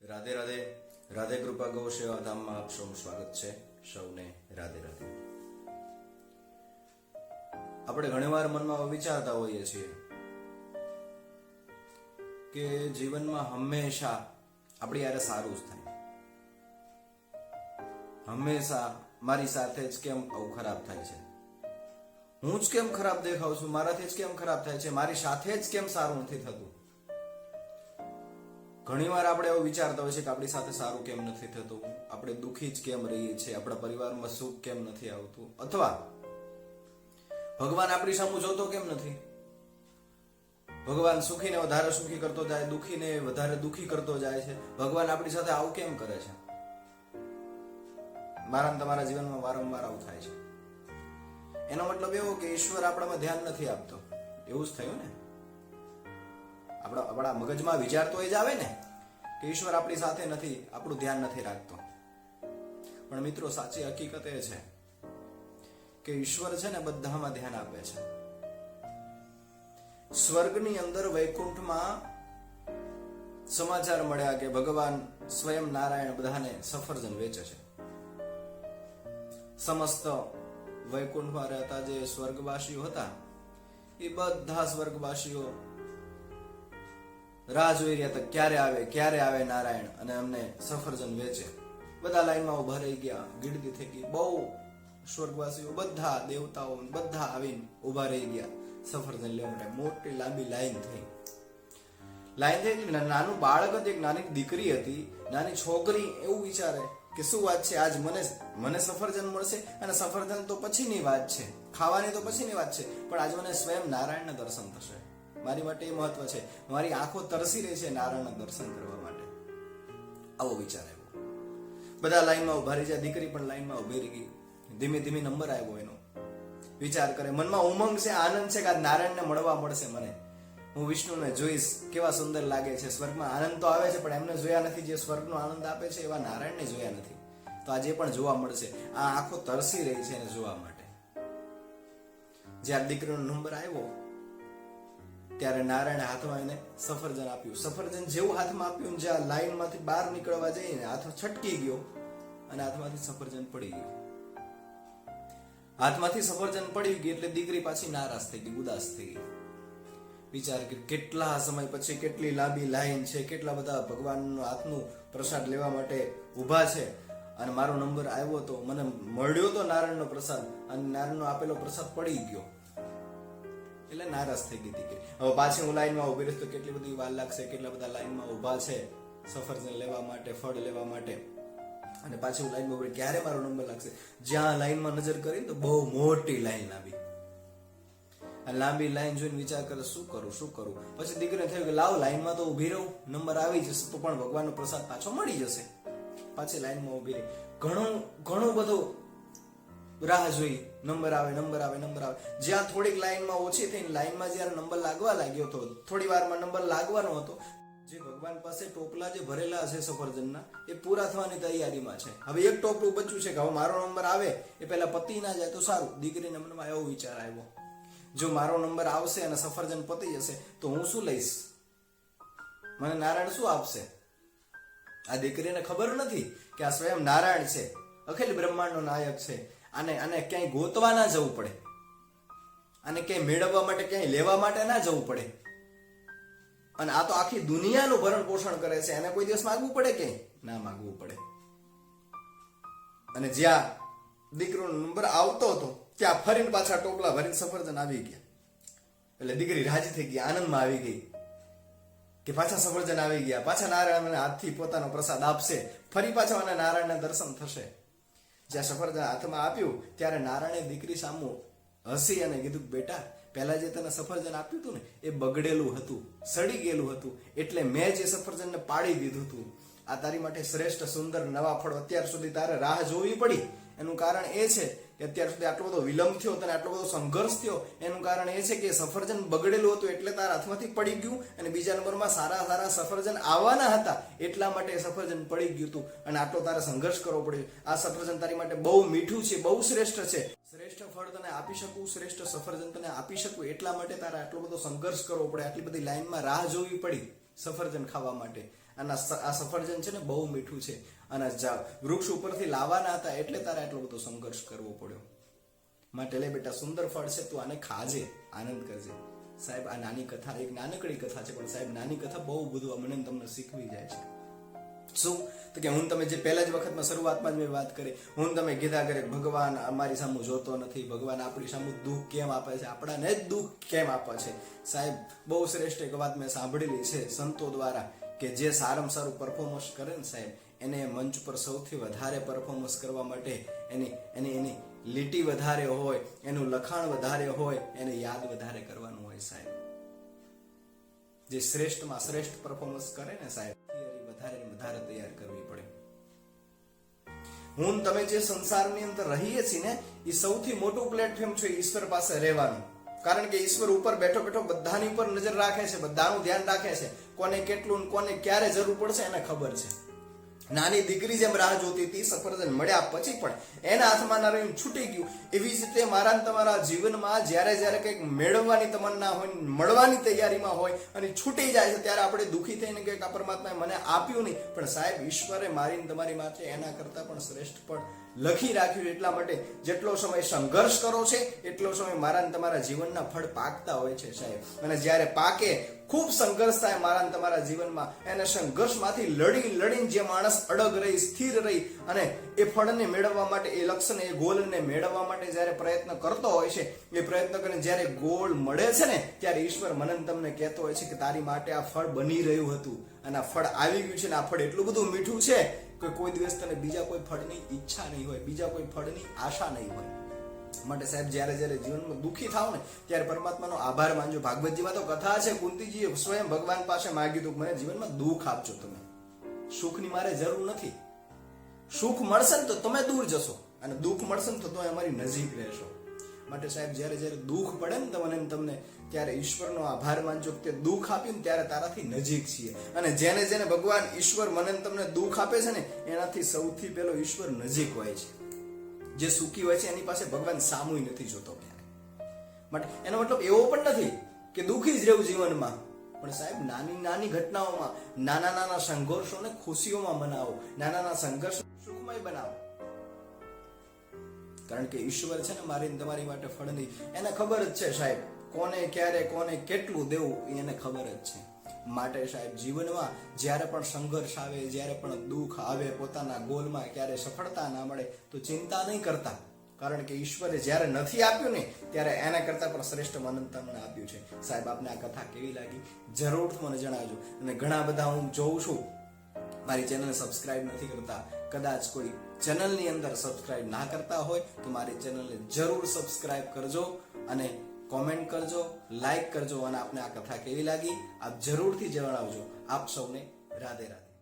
રાધે રાધે. રાધે કૃપા ગૌ સેવા ધામમાં આપ સૌનું સ્વાગત છે. સૌને રાધે રાધે. આપણે ઘણીવાર મનમાં વિચારતા હોઈએ છીએ કે જીવનમાં હંમેશા આપણી યારે સારું જ થાય, હંમેશા મારી સાથે જ કેમ આવું ખરાબ થાય છે, હું જ કેમ ખરાબ દેખાઉં છું, મારાથી જ કેમ ખરાબ થાય છે, મારી સાથે જ કેમ સારું નથી થતું. ઘણીવાર આપણે એવું વિચારતા હોય છે કે આપણી સાથે સારું કેમ નથી થતું, આપણે દુઃખી જ કેમ રહીએ છીએ, આપણા પરિવારમાં સુખ કેમ નથી આવતું, અથવા ભગવાન આપણી સામે જોતો કેમ નથી. ભગવાન સુખીને વધારે સુખી કરતો જાય, દુઃખીને વધારે દુઃખી કરતો જાય છે. ભગવાન આપણી સાથે આવું કેમ કરે છે? મારા તમારા જીવનમાં વારંવાર આવું થાય છે. એનો મતલબ એવો કે ઈશ્વર આપણામાં ધ્યાન નથી આપતો, એવું જ થયું ને. આપણા મગજમાં વિચાર તો એ જ આવે ને કે ઈશ્વર આપણી સાથે નથી, આપણું ધ્યાન નથી રાખતો. પણ મિત્રો, સાચી હકીકત એ છે કે ઈશ્વર છે ને બધામાં ધ્યાન આપે છે. સ્વર્ગની અંદર વૈકુંઠમાં સમાચાર મળ્યા કે ભગવાન સ્વયં નારાયણ બધાને સફરજન વેચે છે. સમસ્ત વૈકુંઠમાં રહેતા જે સ્વર્ગવાસીઓ હતા એ બધા સ્વર્ગવાસીઓ રાહ જોઈ રહ્યા હતા, ક્યારે આવે નારાયણ અને અમને સફરજન વેચે. બધા લાઈનમાં ઉભા રહી ગયા, ગીડતી થઈ ગઈ. બહુ સ્વર્ગવાસીઓ બધા દેવતાઓ બધા આવીને ઉભા રહી ગયા સફરજન લેવા માટે. મોટી લાંબી લાઈન થઈ. નાનું બાળક હતું, એક નાની દીકરી હતી, નાની છોકરી એવું વિચારે કે શું વાત છે, આજ મને સફરજન મળશે, અને સફરજન તો પછીની વાત છે, ખાવાની તો પછીની વાત છે, પણ આજ મને સ્વયં નારાયણના દર્શન થશે. મારી માટે એ મહત્વ છે, મારી આંખો તરસી રહી છે નારાયણના દર્શન કરવા માટે. આવો વિચાર આવ્યો. બધા લાઈનમાં ઉભા રહી જાય, દીકરી પણ લાઈનમાં ઉભી રહી ગઈ. ધીમે ધીમે નંબર આવ્યો એનો. વિચાર કરે, મનમાં ઉમંગ છે, આનંદ છે કે આજ નારાયણને મળવા મળશે મને, હું વિષ્ણુને જોઈશ, કેવા સુંદર લાગે છે. સ્વર્ગમાં આનંદ તો આવે છે પણ એમને જોયા નથી. જે સ્વર્ગનો આનંદ આપે છે એવા નારાયણને જોયા નથી, તો આજે પણ જોવા મળશે. આ આંખો તરસી રહી છે એને જોવા માટે. જ્યારે દીકરીનો નંબર આવ્યો ત્યારે નારાયણે હાથમાં એને સફરજન આપ્યું. સફરજન જેવું હાથમાં આપ્યું, જ્યાં લાઈનમાંથી બહાર નીકળવા જઈને હાથ છટકી ગયો અને હાથમાંથી સફરજન પડી ગયું. હાથમાંથી સફરજન પડી ગઈ એટલે દીકરી પાછી નારાજ થઈ ગઈ, ઉદાસ થઈ ગઈ. વિચાર કે કેટલા સમય પછી કેટલી લાંબી લાઈન છે, કેટલા બધા ભગવાનનો હાથનું પ્રસાદ લેવા માટે ઊભા છે, અને મારો નંબર આવ્યો તો, મને મળ્યો તો નારાયણનો પ્રસાદ, અને નારાયણનો આપેલો પ્રસાદ પડી ગયો એટલે નારાજ થઈ ગઈ દીકરી. હવે પાછી હું લાઈનમાં ઉભી રહીશ તો કેટલી બધી વાર લાગશે, કેટલા બધા લાઈનમાં ઉભા છે સફરજન લેવા માટે, ફળ લેવા માટે, અને પાછી હું લાઈનમાં ઉભી, ક્યારે મારો નંબર લાગશે. જ્યાં લાઈનમાં નજર કરી તો બહુ મોટી લાઈન આવી. લાંબી લાઈન જોઈને વિચાર કરે, શું કરું. પછી દીકરીને થયું કે લાવ લાઈનમાં તો ઉભી રહું, નંબર આવી જશે તો પણ ભગવાનનો પ્રસાદ પાછો મળી જશે. પાછી લાઈનમાં ઉભી રહી. ઘણું બધું રાહ જોઈ, નંબર આવે. જ્યાં થોડીક લાઈનમાં ઓછી થઈને લાઈનમાં જયારે નંબર લાગવા લાગ્યો હતો, થોડી વારમાં નંબર લાગવાનો હતો, જે ભગવાન પાસે ટોપલા જે ભરેલા છે સફરજનના એ પૂરા થવાની તૈયારીમાં છે. હવે એક ટોપલું બચ્યું છે કે હવે મારો નંબર આવે એ પહેલા પતી ના જાય તો સારું. દીકરીના મનમાં એવો વિચાર આવ્યો, જો મારો નંબર આવશે અને સફરજન પતી જશે તો હું શું લઈશ, મને નારાયણ શું આપશે? આ દીકરીને ખબર નથી કે આ સ્વયં નારાયણ છે, અખિલ બ્રહ્માંડનો નાયક છે. આને ક્યાંય ગોતવા ના જવું પડે, આને ક્યાંય મેળવવા માટે, ક્યાંય લેવા માટે ના જવું પડે. અને આ તો આખી દુનિયાનું ભરણ પોષણ કરે છે, એને કોઈ દિવસ માગવું પડે ક્યાંય ના માગવું પડે. અને જ્યાં દીકરીનો નંબર આવતો હતો ત્યાં ફરીને પાછા ટોપલા ભરીને સફરજન આવી ગયા. એટલે દીકરી રાજી થઈ ગઈ, આનંદમાં આવી ગઈ કે પાછા સફરજન આવી ગયા, પાછા નારાયણ હાથથી પોતાનો પ્રસાદ આપશે, ફરી પાછા મને નારાયણના દર્શન થશે. જ્યાં સફરજન હાથમાં આપ્યું ત્યારે નારાયણે દીકરી સામુ હસી અને કીધું, બેટા, પહેલા જે તને સફરજન આપ્યું હતું ને એ બગડેલું હતું, સડી ગયેલું હતું, એટલે મેં જે સફરજનને પાડી દીધું હતું. આ તારી માટે શ્રેષ્ઠ સુંદર નવા ફળ અત્યાર સુધી તારે રાહ જોવી પડી. એનું કારણ એ છે કે અત્યાર સુધી આટલો બધો વિલંબ થયો, તને આટલો બધો સંઘર્ષ થયો. એનું કારણ એ છે કે સફરજન બગડેલું હતું એટલે તારા હાથમાંથી પડી ગયું, અને બીજા નંબરમાં સારા સફરજન આવવાના હતા એટલા માટે સફરજન પડી ગયું હતું, અને આટલો તારે સંઘર્ષ કરવો પડ્યો. આ સફરજન તારી માટે બહુ મીઠું છે, બહુ શ્રેષ્ઠ છે. શ્રેષ્ઠ ફળ તને આપી શકું, શ્રેષ્ઠ સફરજન તને આપી શકું એટલા માટે તારે આટલો બધો સંઘર્ષ કરવો પડે, આટલી બધી લાઈનમાં રાહ જોવી પડી સફરજન ખાવા માટે. અને આ સફરજન છે ને બહુ મીઠું છે અને વૃક્ષ ઉપરથી લાવવાના હતા એટલે તારે આટલો બધો સંઘર્ષ કરવો પડ્યો. માટે લે બેટા સુંદર ફળ છે, તું આને ખાજે, આનંદ કરજે. સાહેબ આ નાની કથા એક નાનકડી કથા છે, પણ સાહેબ નાની કથા બહુ બધું મને તમને શીખવી જાય છે. શું તો કે હું તમે જે પહેલા જ વખતમાં શરૂઆતમાં જ મેં વાત કરી, હું તમે કીધા કરે ભગવાન અમારી સામે જોતો નથી, ભગવાન આપણી સામે દુઃખ કેમ આપે છે, આપણાને જ દુઃખ કેમ આપે છે. સાહેબ બહુ શ્રેષ્ઠ એક વાત મેં સાંભળેલી છે સંતો દ્વારા કે જે સારામાં સારું પરફોર્મન્સ કરે ને સાહેબ એને મંચ પર સૌથી વધારે પરફોર્મન્સ કરવા માટે એની લીટી વધારે હોય, એનું લખાણ વધારે હોય, એને યાદ વધારે કરવાનું હોય. સાહેબ જે શ્રેષ્ઠમાં શ્રેષ્ઠ પરફોર્મન્સ કરે ને સાહેબ વધારે તૈયાર કરવી પડે. હું તમે જે સંસારની અંદર રહીએ છીએ ને એ સૌથી મોટું પ્લેટફોર્મ છે ઈશ્વર પાસે રહેવાનું. કારણ કે ઈશ્વર ઉપર બેઠો બેઠો બધાની ઉપર નજર રાખે છે, બધાનું ધ્યાન રાખે છે. કોને કેટલું કોને ક્યારે જરૂર પડશે એને ખબર છે. નાની દીકરી જેમ રાહ જોતી હતી સફરજન મળ્યા પછી પણ એના હાથમાં ના રહીને છૂટી ગયું, એવી જ રીતે મારા તમારા જીવનમાં જ્યારે કંઈક મેળવવાની તમન્ના હોય, મળવાની તૈયારીમાં હોય અને છૂટી જાય છે ત્યારે આપણે દુઃખી થઈને કે આ પરમાત્માએ મને આપ્યું નહીં, પણ સાહેબ ઈશ્વરે મારી તમારી માટે એના કરતા પણ શ્રેષ્ઠ પણ લખી રાખ્યું. એટલા માટે જેટલો સમય સંઘર્ષ કરો છે એટલો સમય મારા તમારા જીવનના ફળ પાકતા હોય છે સાહેબ. અને જ્યારે પાકે ખૂબ સંઘર્ષ થાય મારા તમારા જીવનમાં, એને સંઘર્ષમાંથી લડીને જે માણસ અડગ રહી, સ્થિર રહી અને એ ફળને મેળવવા માટે, એ લક્ષ્યને, એ ગોલને મેળવવા માટે જ્યારે પ્રયત્ન કરતો હોય છે, એ પ્રયત્ન કરીને જ્યારે ગોળ મળે છે ને ત્યારે ઈશ્વર મને તમને કહેતો હોય છે કે તારી માટે આ ફળ બની રહ્યું હતું અને આ ફળ આવી ગયું છે ને આ ફળ એટલું બધું મીઠું છે કે કોઈ દિવસ તને બીજા કોઈ ફળની ઈચ્છા નહીં હોય, બીજા કોઈ ફળની આશા નહીં હોય. માટે સાહેબ જ્યારે જીવનમાં દુઃખી થાવ ને ત્યારે પરમાત્માનો આભાર માનજો. ભાગવતજીમાં તો કથા છે, કુંતીજીએ સ્વયં ભગવાન પાસે માંગ્યું હતું મને જીવનમાં દુઃખ આપજો, તમે સુખની મારે જરૂર નથી. સુખ મળશે ને તો તમે દૂર જશો અને દુઃખ મળશે ને તો તમે અમારી નજીક રહેશો. માટે સાહેબ જ્યારે દુઃખ પડે ને તમને ત્યારે ઈશ્વરનો આભાર માનજો કે દુઃખ આપ્યું ને ત્યારે તારાથી નજીક છીએ. અને જેને ભગવાન ઈશ્વર મને તમને દુઃખ આપે છે ને એનાથી સૌથી પહેલો ઈશ્વર નજીક હોય છે. જે સુખી હોય છે એની પાસે ભગવાન સામુય નથી જોતો ક્યારે. માટે એનો મતલબ એવો પણ નથી કે દુઃખી જ રહેવું જીવનમાં, પણ સાહેબ નાની ઘટનાઓમાં નાના સંઘર્ષોને ખુશીઓમાં મનાવો, નાના સંઘર્ષ સુખમય બનાવો. કારણ કે ઈશ્વર છે ને મારી તમારી માટે ફળની એને ખબર જ છે સાહેબ, કોને ક્યારે કોને કેટલું દેવું એને ખબર જ છે. માટે સાહેબ જીવનમાં જ્યારે પણ સંઘર્ષ આવે, જ્યારે પણ દુઃખ આવે, પોતાના ગોલમાં ક્યારે સફળતા ના મળે તો ચિંતા નહીં કરતા. કારણ કે ઈશ્વરે જ્યારે નથી આપ્યું ને ત્યારે એના કરતા પણ શ્રેષ્ઠ અનંત મને આપ્યું છે. સાહેબ આપને આ કથા કેવી લાગી જરૂર મને જણાવજો. અને ઘણા બધા હું જોઉં છું મારી ચેનલને સબસ્ક્રાઇબ નથી કરતા, કદાચ કોઈ ચેનલની અંદર સબસ્ક્રાઇબ ના કરતા હોય તો મારી ચેનલને જરૂર સબસ્ક્રાઇબ કરજો અને કોમેન્ટ કરજો, લાઈક કરજો અને આપને આ કથા કેવી લાગી આપ જરૂરથી જણાવજો. આપ સૌને રાધે રાધે.